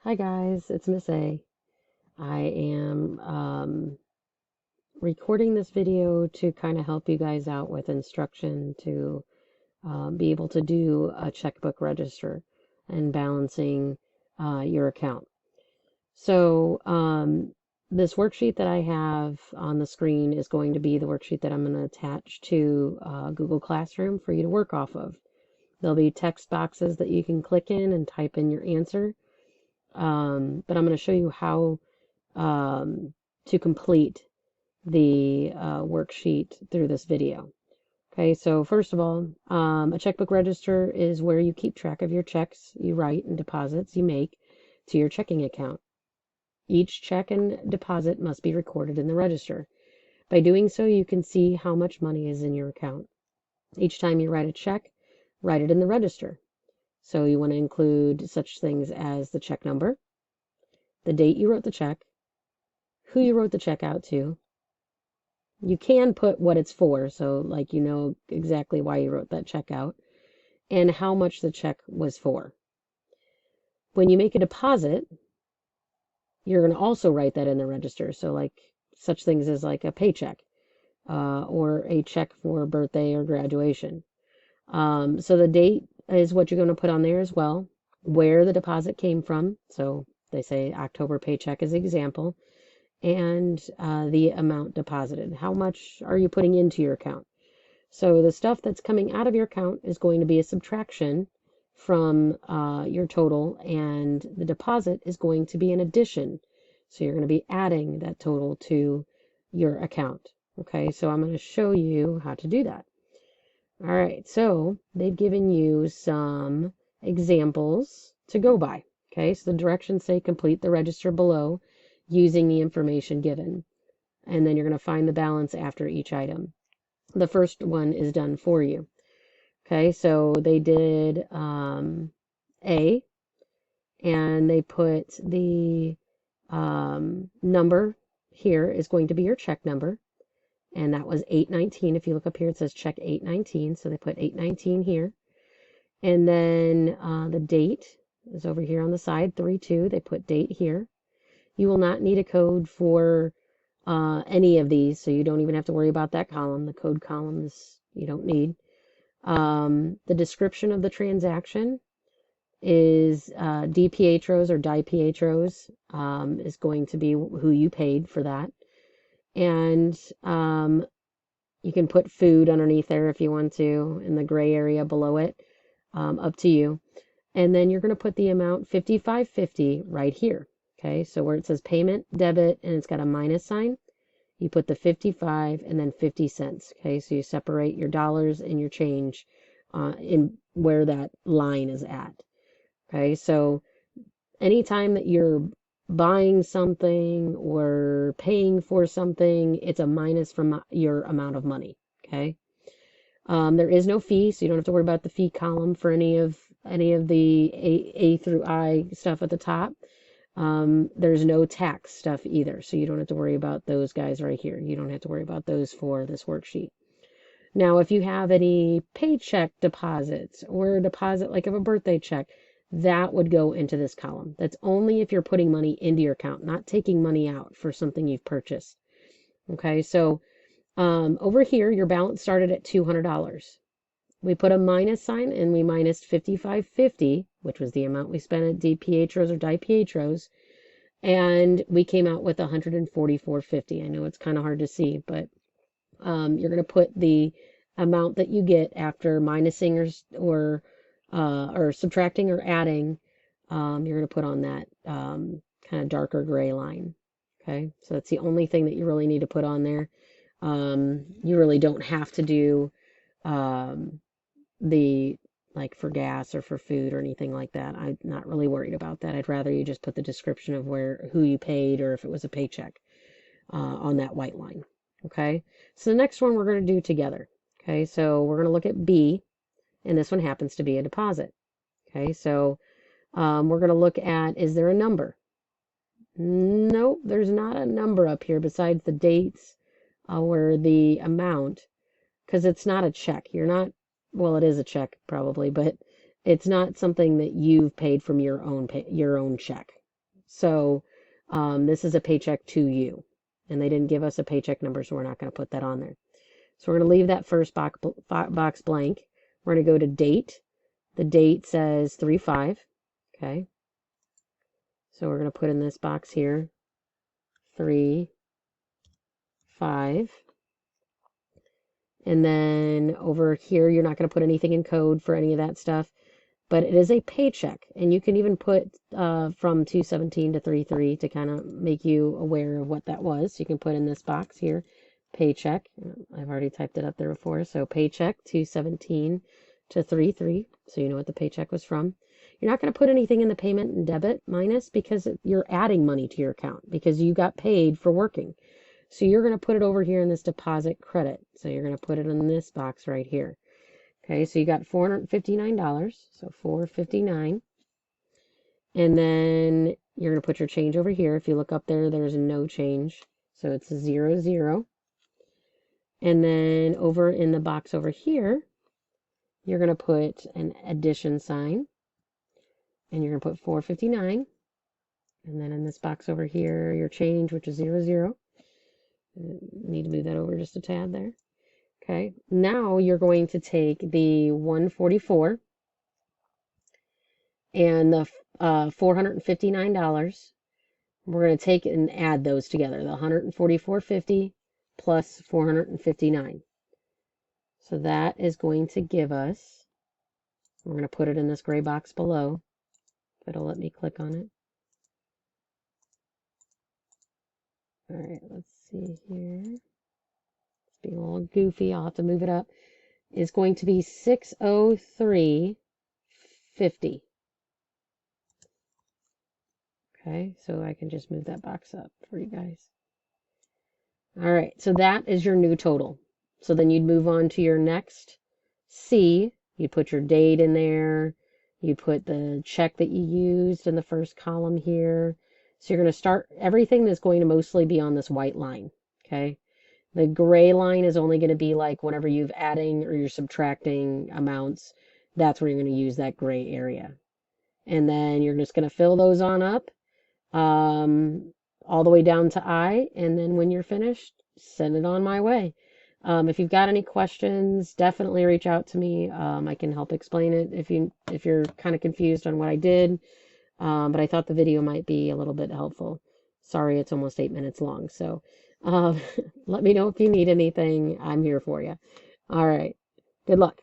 Hi guys, it's Miss A. I am recording this video to kind of help you guys out with instruction to be able to do a checkbook register and balancing your account. So this worksheet that I have on the screen is going to be the worksheet that I'm going to attach to Google Classroom for you to work off of. There'll be text boxes that you can click in and type in your answer. But I'm going to show you how to complete the worksheet through this video. Okay, so first of all, a checkbook register is where you keep track of your checks you write and deposits you make to your checking account. Each check and deposit must be recorded in the register. By doing so, you can see how much money is in your account. Each time you write a check, write it in the register. So you want to include such things as the check number, the date you wrote the check, who you wrote the check out to. You can put what it's for, so like you know exactly why you wrote that check out, and how much the check was for. When you make a deposit, you're going to also write that in the register. So like such things as like a paycheck or a check for birthday or graduation. So the date is what you're going to put on there as well, where the deposit came from. So they say October paycheck as example, and the amount deposited. How much are you putting into your account? So the stuff that's coming out of your account is going to be a subtraction from your total, and the deposit is going to be an addition. So you're going to be adding that total to your account. Okay, so I'm going to show you how to do that. All right, so they've given you some examples to go by. Okay, so the directions say complete the register below using the information given. And then you're going to find the balance after each item. The first one is done for you. Okay, so they did A, and they put the number here is going to be your check number, and that was 819. If you look up here, it says check 819, so they put 819 here. And then the date is over here on the side, 32. They put date here. You will not need a code for any of these, so you don't even have to worry about that column. The code columns you don't need. The description of the transaction is DPietros or DiPietros is going to be who you paid for that. And you can put food underneath there if you want to, in the gray area below it, up to you. And then you're going to put the amount 5550 right here. Okay, so where it says payment, debit, and it's got a minus sign, you put the 55 and then 50 cents. Okay, so you separate your dollars and your change in where that line is at. Okay, so anytime that you're buying something or paying for something, it's a minus from your amount of money. Okay, there is no fee, so you don't have to worry about the fee column for any of the A through I stuff at the top. There's no tax stuff either, so you don't have to worry about those guys right here. You don't have to worry about those for this worksheet. Now, if you have any paycheck deposits or a deposit like of a birthday check, that would go into this column. That's only if you're putting money into your account, not taking money out for something you've purchased. Okay, so over here, your balance started at $200. We put a minus sign and we minus 5550, which was the amount we spent at DPietros or DiPietros, and we came out with 144.50. I know it's kind of hard to see, but you're going to put the amount that you get after minusing or subtracting or adding. You're going to put on that kind of darker gray line. Okay, so that's the only thing that you really need to put on there. You really don't have to do the like for gas or for food or anything like that. I'm not really worried about that. I'd rather you just put the description of who you paid or if it was a paycheck on that white line. Okay, so the next one we're going to do together. Okay, so we're going to look at B, and this one happens to be a deposit. Okay, so we're going to look at, is there a number? Nope, there's not a number up here besides the dates or the amount, because it's not a check. You're not, well, it is a check probably, but it's not something that you've paid from your own check. So this is a paycheck to you. And they didn't give us a paycheck number, so we're not going to put that on there. So we're going to leave that first box blank. We're going to go to date. The date says 3/5. Okay. So we're going to put in this box here 3/5. And then over here, you're not going to put anything in code for any of that stuff. But it is a paycheck. And you can even put from 2/17 to 3/3 to kind of make you aware of what that was. You can put in this box here, paycheck. I've already typed it up there before. So paycheck 2/17 to 3/3. So you know what the paycheck was from. You're not going to put anything in the payment and debit minus because you're adding money to your account because you got paid for working. So you're going to put it over here in this deposit credit. So you're going to put it in this box right here. Okay, so you got $459. So $459. And then you're going to put your change over here. If you look up there, there's no change. So it's 00. And then over in the box over here, you're going to put an addition sign. And you're going to put 459. And then in this box over here, your change, which is 00. Need to move that over just a tad there. Okay, now you're going to take the 144 and the $459. We're going to take and add those together, the $144.50 plus $459. So that is going to give us, we're going to put it in this gray box below. If it'll let me click on it. All right, let's see here. It's being a little goofy. I'll have to move it up. Is going to be $603.50. Okay, so I can just move that box up for you guys. All right, so that is your new total. So then you'd move on to your next C. You put your date in there. You put the check that you used in the first column here. So you're going to start, everything that's going to mostly be on this white line, okay? The gray line is only going to be like whenever you're adding or you're subtracting amounts, that's where you're going to use that gray area. And then you're just going to fill those on up all the way down to I, and then when you're finished, send it on my way. If you've got any questions, definitely reach out to me. I can help explain it if you're kind of confused on what I did. But I thought the video might be a little bit helpful. Sorry, it's almost 8 minutes long. So let me know if you need anything. I'm here for you. All right. Good luck.